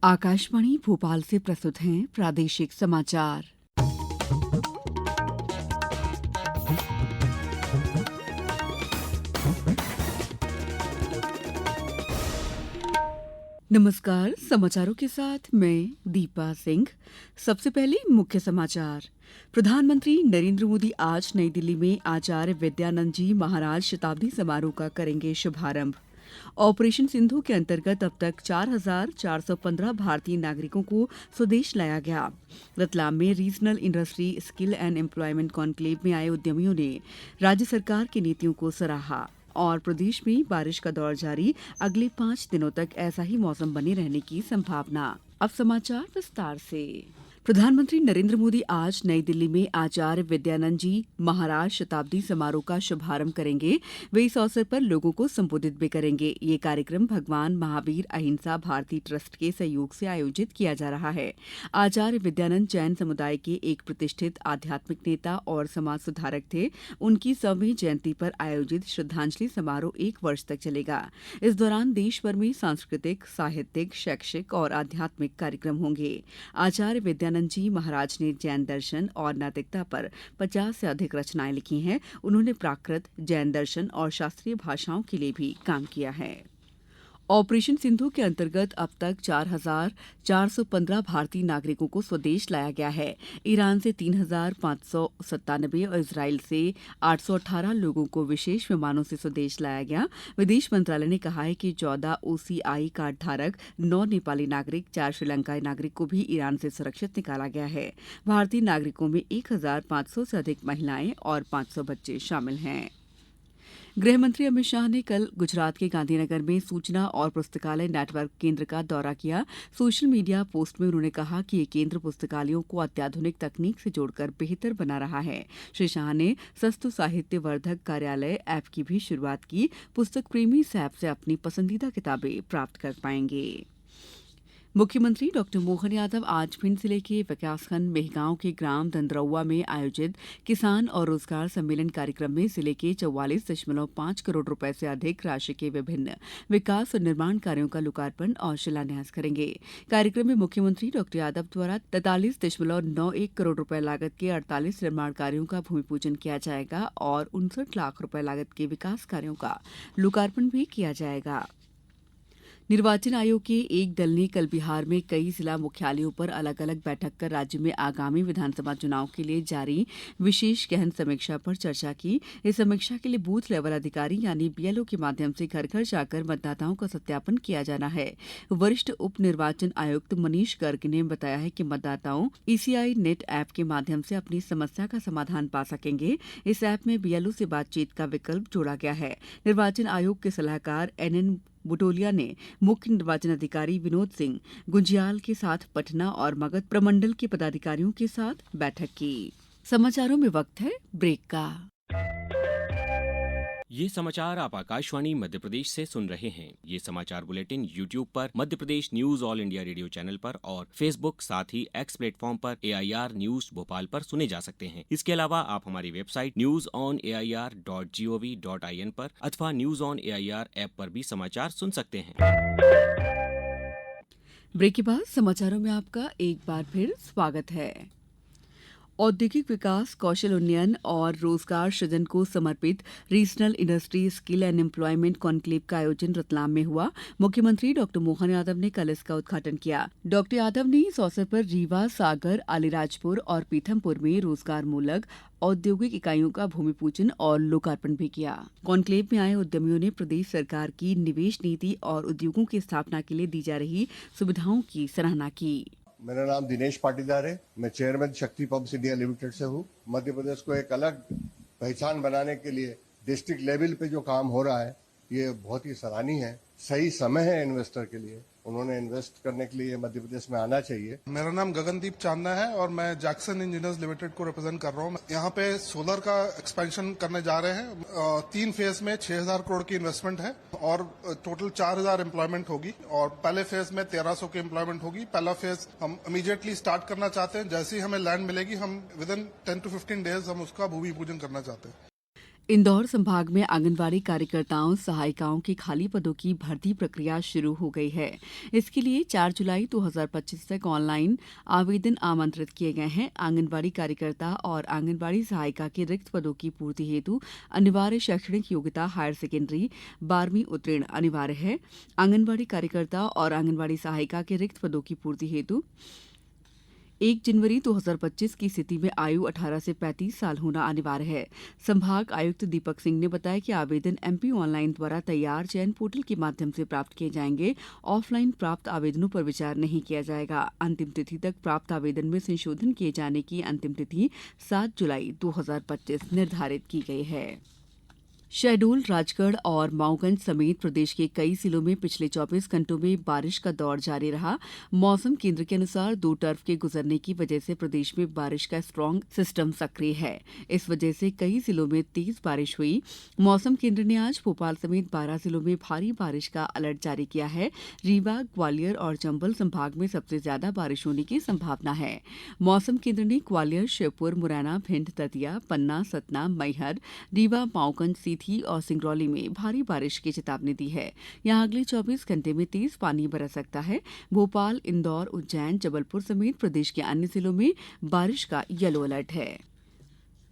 आकाशवाणी भोपाल से प्रस्तुत हैं प्रादेशिक समाचार। नमस्कार, समाचारों के साथ मैं दीपा सिंह। सबसे पहले मुख्य समाचार। प्रधानमंत्री नरेंद्र मोदी आज नई दिल्ली में आचार्य विद्यानंद जी महाराज शताब्दी समारोह का करेंगे शुभारंभ। ऑपरेशन सिंधु के अंतर्गत अब तक 4,415 भारतीय नागरिकों को स्वदेश लाया गया। रतलाम में regional industry skill and employment conclave में आए उद्यमियों ने राज्य सरकार की नीतियों को सराहा। और प्रदेश में बारिश का दौर जारी, अगले 5 दिनों तक ऐसा ही मौसम बने रहने की संभावना। अब समाचार विस्तार से। प्रधानमंत्री नरेंद्र मोदी आज नई दिल्ली में आचार्य विद्यानंद जी महाराज शताब्दी समारोह का शुभारंभ करेंगे। वे इस अवसर पर लोगों को संबोधित भी करेंगे। ये कार्यक्रम भगवान महावीर अहिंसा भारती ट्रस्ट के सहयोग से आयोजित किया जा रहा है। आचार्य विद्यानंद जैन समुदाय के एक प्रतिष्ठित आध्यात्मिक नेता और समाज सुधारक थे। उनकी 100वीं जयंती पर आयोजित श्रद्धांजलि समारोह 1 वर्ष तक चलेगा। इस दौरान देश भर में सांस्कृतिक, साहित्यिक, शैक्षिक और आध्यात्मिक कार्यक्रम होंगे। आचार्य विद्यानंद जी महाराज ने जैन दर्शन और नैतिकता पर 50 से अधिक रचनाएं लिखी हैं। उन्होंने प्राकृत, जैन दर्शन और शास्त्रीय भाषाओं के लिए भी काम किया है। ऑपरेशन सिंधु के अंतर्गत अब तक 4,415 भारतीय नागरिकों को स्वदेश लाया गया है। ईरान से 3,597 और इजराइल से 818 लोगों को विशेष विमानों से स्वदेश लाया गया। विदेश मंत्रालय ने कहा है कि 14 OCI कार्ड धारक, 9 नेपाली नागरिक, 4 श्रीलंकाई नागरिक को भी ईरान से सुरक्षित निकाला गया है। भारतीय नागरिकों में 1,500 से अधिक महिलाएं और 500 बच्चे शामिल हैं। गृहमंत्री अमित शाह ने कल गुजरात के गांधीनगर में सूचना और पुस्तकालय नेटवर्क केंद्र का दौरा किया। सोशल मीडिया पोस्ट में उन्होंने कहा कि ये केंद्र पुस्तकालयों को अत्याधुनिक तकनीक से जोड़कर बेहतर बना रहा है। श्री शाह ने सस्तु साहित्य वर्धक कार्यालय ऐप की भी शुरुआत की। पुस्तक प्रेमी इस ऐप से अपनी पसंदीदा किताबें प्राप्त कर पाएंगे। मुख्यमंत्री डॉ मोहन यादव आज भिंड जिले के विकासखंड मेहगांव के ग्राम दंदरौआ में आयोजित किसान और रोजगार सम्मेलन कार्यक्रम में जिले के 44.5 करोड़ रुपए से अधिक राशि के विभिन्न विकास और निर्माण कार्यों का लोकार्पण और शिलान्यास करेंगे। कार्यक्रम में मुख्यमंत्री डॉ यादव द्वारा 43.91 करोड़ रुपए लागत के 48 निर्माण कार्यों का भूमि पूजन किया जाएगा और 59 लाख रुपए लागत के विकास कार्यों का लोकार्पण भी किया जाएगा। निर्वाचन आयोग के एक दल ने कल बिहार में कई जिला मुख्यालयों पर अलग अलग बैठक कर राज्य में आगामी विधानसभा चुनाव के लिए जारी विशेष गहन समीक्षा पर चर्चा की। इस समीक्षा के लिए बूथ लेवल अधिकारी यानी BLO के माध्यम से घर घर जाकर मतदाताओं का सत्यापन किया जाना है। वरिष्ठ उप निर्वाचन आयुक्त मनीष गर्ग ने बताया है कि मतदाताओं ECI नेट ऐप के माध्यम से अपनी समस्या का समाधान पा सकेंगे। इस ऐप में BLO से बातचीत का विकल्प जोड़ा गया है। निर्वाचन आयोग के सलाहकार NN बुटोलिया ने मुख्य निर्वाचन अधिकारी विनोद सिंह गुंजियाल के साथ पटना और मगध प्रमंडल के पदाधिकारियों के साथ बैठक की। समाचारों में वक्त है ब्रेक का। ये समाचार आप आकाशवाणी मध्य प्रदेश से सुन रहे हैं। ये समाचार बुलेटिन YouTube पर Madhya Pradesh news all India radio channel पर और Facebook साथ ही X प्लेटफॉर्म पर AIR न्यूज भोपाल पर सुने जा सकते हैं। इसके अलावा आप हमारी वेबसाइट newsonair.gov.in पर अथवा न्यूज ऑन AIR ऐप पर भी समाचार सुन सकते हैं। ब्रेक के बाद समाचारों में आपका एक बार फिर स्वागत है। औद्योगिक विकास, कौशल उन्नयन और रोजगार सृजन को समर्पित regional industry skill and employment conclave का आयोजन रतलाम में हुआ। मुख्यमंत्री डॉ मोहन यादव ने कल इसका उद्घाटन किया। डॉ यादव ने इस अवसर पर रीवा, सागर, अलीराजपुर और पीथमपुर में रोजगार मूलक औद्योगिक इकाइयों का भूमि पूजन और लोकार्पण भी किया। कॉन्क्लेव में आए उद्यमियों ने प्रदेश सरकार की निवेश नीति और उद्योगों की स्थापना के लिए दी जा रही सुविधाओं की सराहना की। मेरा नाम दिनेश पाटीदार है। मैं चेयरमैन शक्ति पंप्स इंडिया लिमिटेड से हूँ। मध्य प्रदेश को एक अलग पहचान बनाने के लिए डिस्ट्रिक्ट लेवल पे जो काम हो रहा है ये बहुत ही सराहनीय है। सही समय है इन्वेस्टर के लिए। उन्होंने इन्वेस्ट करने के लिए मध्य प्रदेश में आना चाहिए। मेरा नाम गगनदीप चांदा है और मैं जैक्सन इंजीनियर्स लिमिटेड को रिप्रेजेंट कर रहा हूँ। यहाँ पे सोलर का एक्सपेंशन करने जा रहे हैं। 3 फेज में 6,000 करोड़ की इन्वेस्टमेंट है और टोटल 4,000 एम्प्लॉयमेंट होगी और पहले फेज में 1,300 की एम्प्लॉयमेंट होगी। पहला फेज हम इमीडिएटली स्टार्ट करना चाहते हैं। जैसे ही हमें लैंड मिलेगी हम विद इन 10 to 15 डेज हम उसका भूमि पूजन करना चाहते हैं। इंदौर संभाग में आंगनबाड़ी कार्यकर्ताओं सहायिकाओं के खाली पदों की भर्ती प्रक्रिया शुरू हो गई है। इसके लिए 4 जुलाई 2025 तक ऑनलाइन आवेदन आमंत्रित किए गए हैं। आंगनबाड़ी कार्यकर्ता और आंगनबाड़ी सहायिका के रिक्त पदों की पूर्ति हेतु अनिवार्य शैक्षणिक योग्यता हायर सेकेंडरी 12वीं उत्तीर्ण अनिवार्य है। आंगनबाड़ी कार्यकर्ता और आंगनबाड़ी सहायिका के रिक्त पदों की पूर्ति हेतु 1 जनवरी 2025 की स्थिति में आयु 18 से 35 साल होना अनिवार्य है। संभाग आयुक्त दीपक सिंह ने बताया कि आवेदन एमपी ऑनलाइन द्वारा तैयार चयन पोर्टल के माध्यम से प्राप्त किए जाएंगे। ऑफलाइन प्राप्त आवेदनों पर विचार नहीं किया जाएगा। अंतिम तिथि तक प्राप्त आवेदन में संशोधन किए जाने की अंतिम तिथि 7 जुलाई 2025 निर्धारित की गई है। शहडोल, राजगढ़ और माऊगंज समेत प्रदेश के कई जिलों में पिछले 24 घंटों में बारिश का दौर जारी रहा। मौसम केंद्र के अनुसार 2 टर्फ के गुजरने की वजह से प्रदेश में बारिश का स्ट्रांग सिस्टम सक्रिय है। इस वजह से कई जिलों में तेज बारिश हुई। मौसम केंद्र ने आज भोपाल समेत 12 जिलों में भारी बारिश का अलर्ट जारी किया है। रीवा, ग्वालियर और चंबल संभाग में सबसे ज्यादा बारिश होने की संभावना है। मौसम केंद्र ने ग्वालियर, श्योपुर, मुरैना, भिंड, दतिया, पन्ना, सतना, मैहर, रीवा, माऊगंज, सीधी और सिंगरौली में भारी बारिश की चेतावनी दी है। यहां अगले 24 घंटे में तेज पानी बरस सकता है। भोपाल, इंदौर, उज्जैन, जबलपुर समेत प्रदेश के अन्य जिलों में बारिश का येलो अलर्ट है।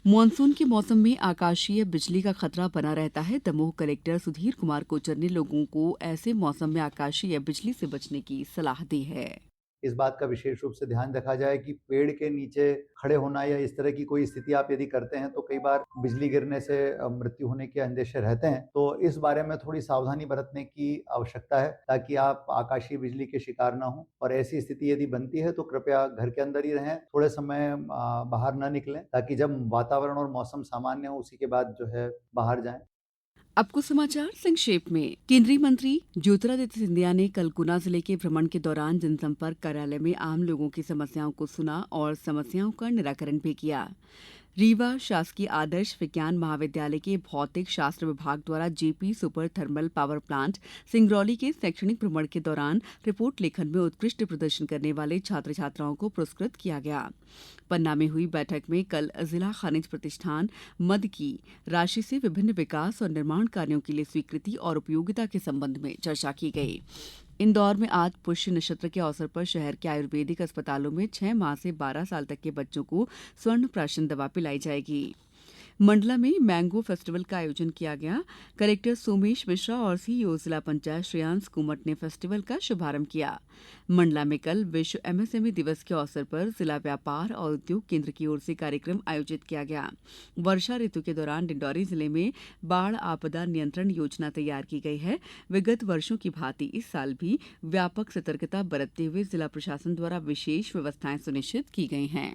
मानसून के मौसम में आकाशीय बिजली का खतरा बना रहता है। दमोह कलेक्टर सुधीर कुमार कोचर ने लोगों को ऐसे मौसम में आकाशीय बिजली से बचने की सलाह दी है। इस बात का विशेष रूप से ध्यान रखा जाए कि पेड़ के नीचे खड़े होना या इस तरह की कोई स्थिति आप यदि करते हैं तो कई बार बिजली गिरने से मृत्यु होने के अंदेशे रहते हैं। तो इस बारे में थोड़ी सावधानी बरतने की आवश्यकता है ताकि आप आकाशीय बिजली के शिकार ना हो। और ऐसी स्थिति यदि बनती है तो कृपया घर के अंदर ही रहें, थोड़े समय बाहर ना निकलें ताकि जब वातावरण और मौसम सामान्य हो उसी के बाद जो है बाहर जाएं। अब कुछ समाचार संक्षेप में। केंद्रीय मंत्री ज्योतिरादित्य सिंधिया ने कल गुना जिले के भ्रमण के दौरान जनसंपर्क कार्यालय में आम लोगों की समस्याओं को सुना और समस्याओं का निराकरण भी किया। रीवा शासकीय आदर्श विज्ञान महाविद्यालय के भौतिक शास्त्र विभाग द्वारा JP super thermal power plant Singrauli के शैक्षणिक भ्रमण के दौरान रिपोर्ट लेखन में उत्कृष्ट प्रदर्शन करने वाले छात्र छात्राओं को पुरस्कृत किया गया। पन्ना में हुई बैठक में कल जिला खनिज प्रतिष्ठान मद की राशि से विभिन्न विकास और निर्माण कार्यों के लिए स्वीकृति और उपयोगिता के संबंध में चर्चा की गई। इंदौर में आज पुष्य नक्षत्र के अवसर पर शहर के आयुर्वेदिक अस्पतालों में 6 माह से 12 साल तक के बच्चों को स्वर्ण प्राशन दवा पिलाई जाएगी। मंडला में मैंगो फेस्टिवल का आयोजन किया गया। कलेक्टर सोमेश मिश्रा और सीईओ जिला पंचायत श्रेयांश कुमट ने फेस्टिवल का शुभारंभ किया। मंडला में कल विश्व एमएसएमई दिवस के अवसर पर जिला व्यापार और उद्योग केंद्र की ओर से कार्यक्रम आयोजित किया गया। वर्षा ऋतु के दौरान डिंडौरी जिले में बाढ़ आपदा नियंत्रण योजना तैयार की गई है। विगत वर्षों की भांति इस साल भी व्यापक सतर्कता बरतते हुए जिला प्रशासन द्वारा विशेष व्यवस्थाएं सुनिश्चित की गई हैं।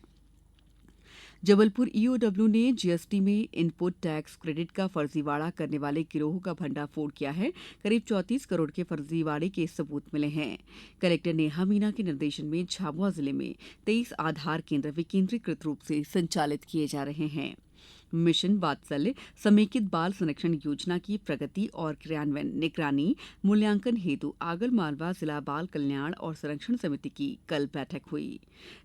जबलपुर ईओडब्ल्यू ने जीएसटी में इनपुट टैक्स क्रेडिट का फर्जीवाड़ा करने वाले गिरोह का भंडाफोड़ किया है। करीब 34 करोड़ के फर्जीवाड़े के सबूत मिले हैं। कलेक्टर नेहा मीना के निर्देशन में झाबुआ जिले में 23 आधार केंद्र विकेंद्रीकृत रूप से संचालित किए जा रहे हैं। मिशन वात्सल्य समेकित बाल संरक्षण योजना की प्रगति और क्रियान्वयन निगरानी मूल्यांकन हेतु आगर मालवा जिला बाल कल्याण और संरक्षण समिति की कल बैठक हुई।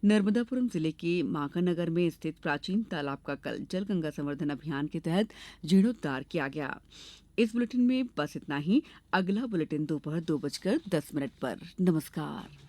नर्मदापुरम जिले के माखननगर में स्थित प्राचीन तालाब का कल जल गंगा संवर्धन अभियान के तहत जीर्णोद्धार किया गया। इस बुलेटिन में बस इतना ही। अगला बुलेटिन दोपहर 2:10 पर। नमस्कार।